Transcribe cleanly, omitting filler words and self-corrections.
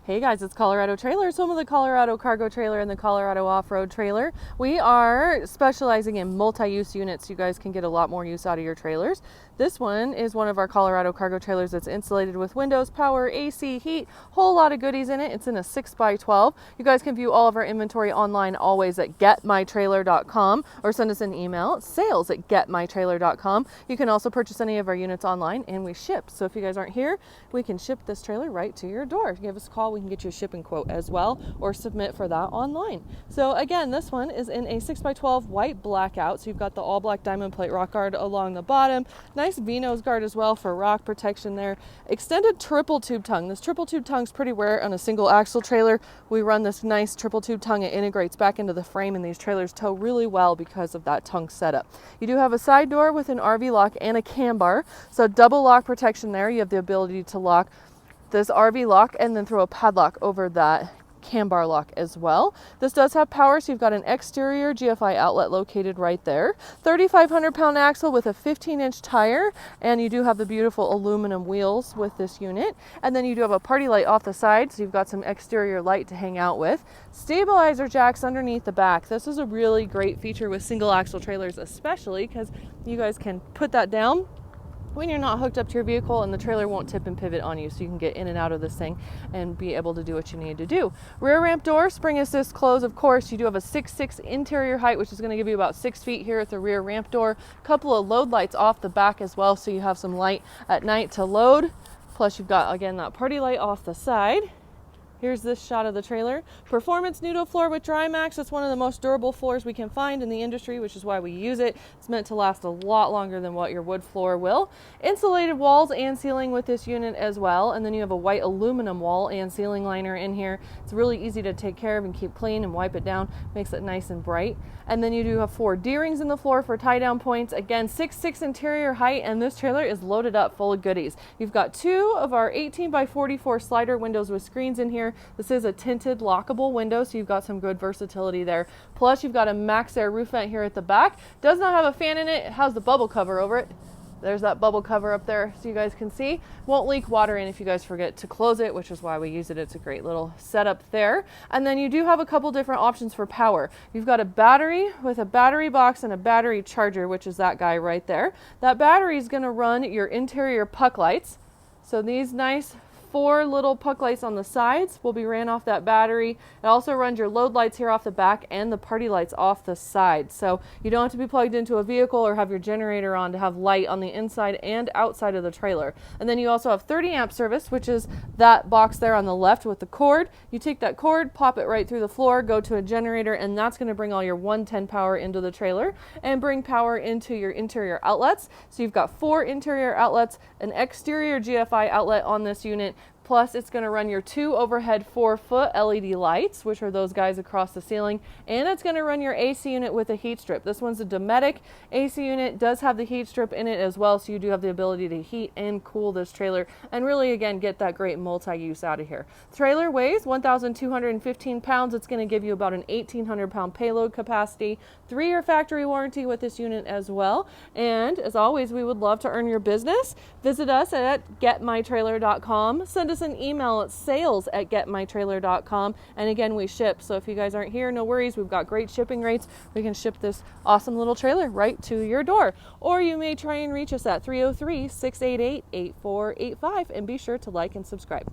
Hey guys, it's Colorado Trailers, home of the Colorado Cargo Trailer and the Colorado Off-Road Trailer. We are specializing in multi-use units. You guys can get a lot more use out of your trailers. This one is one of our Colorado Cargo Trailers that's insulated with windows, power, AC, heat, whole lot of goodies in it. It's in a 6x12. You guys can view all of our inventory online always at getmytrailer.com or send us an email, sales@getmytrailer.com. You can also purchase any of our units online and we ship. So if you guys aren't here, we can ship this trailer right to your door. Give us a call, we can get you a shipping quote as well, or submit for that online. So again, this one is in a 6x12 white blackout. So you've got the all black diamond plate rock guard along the bottom. Nice V-nose guard as well for rock protection there. Extended triple tube tongue. This triple tube tongue is pretty rare on a single axle trailer. We run this nice triple tube tongue. It integrates back into the frame and these trailers tow really well because of that tongue setup. You do have a side door with an RV lock and a cam bar. So double lock protection there. You have the ability to lock this RV lock and then throw a padlock over that cam bar lock as well. This does have power, so you've got an exterior GFI outlet located right there. 3,500 pound axle with a 15-inch tire, and you do have the beautiful aluminum wheels with this unit. And then you do have a party light off the side, so you've got some exterior light to hang out with. Stabilizer jacks underneath the back. This is a really great feature with single axle trailers, especially because you guys can put that down when you're not hooked up to your vehicle and the trailer won't tip and pivot on you, so you can get in and out of this thing and be able to do what you need to do. Rear ramp door, spring assist close, of course. You do have a 6'6" interior height, which is going to give you about 6 feet here at the rear ramp door. Couple of load lights off the back as well, so you have some light at night to load. Plus you've got, again, that party light off the side. Here's this shot of the trailer. Performance Nudo floor with Dry-Max. It's one of the most durable floors we can find in the industry, which is why we use it. It's meant to last a lot longer than what your wood floor will. Insulated walls and ceiling with this unit as well. And then you have a white aluminum wall and ceiling liner in here. It's really easy to take care of and keep clean and wipe it down. Makes it nice and bright. And then you do have 4 D-rings in the floor for tie-down points. Again, 6'6" interior height, and this trailer is loaded up full of goodies. You've got 2 of our 18x44 slider windows with screens in here. This is a tinted lockable window, so you've got some good versatility there. Plus you've got a Maxx Air roof vent here at the back. Does not have a fan in it. It has the bubble cover over it. There's that bubble cover up there so you guys can see. Won't leak water in if you guys forget to close it, which is why we use it. It's a great little setup there. And then you do have a couple different options for power. You've got a battery with a battery box and a battery charger, which is that guy right there. That battery is going to run your interior puck lights. So these nice 4 little puck lights on the sides will be ran off that battery. It also runs your load lights here off the back and the party lights off the side. So you don't have to be plugged into a vehicle or have your generator on to have light on the inside and outside of the trailer. And then you also have 30 amp service, which is that box there on the left with the cord. You take that cord, pop it right through the floor, go to a generator, and that's going to bring all your 110 power into the trailer and bring power into your interior outlets. So you've got 4 interior outlets, an exterior GFI outlet on this unit. Plus, it's going to run your 2 overhead 4-foot LED lights, which are those guys across the ceiling. And it's going to run your AC unit with a heat strip. This one's a Dometic AC unit, does have the heat strip in it as well, so you do have the ability to heat and cool this trailer and really, again, get that great multi-use out of here. Trailer weighs 1,215 pounds. It's going to give you about an 1,800 pound payload capacity. 3-year factory warranty with this unit as well. And as always, we would love to earn your business. Visit us at getmytrailer.com. Send us an email at sales@getmytrailer.com. And again, we ship. So if you guys aren't here, no worries. We've got great shipping rates. We can ship this awesome little trailer right to your door. Or you may try and reach us at 303-688-8485. And be sure to like and subscribe.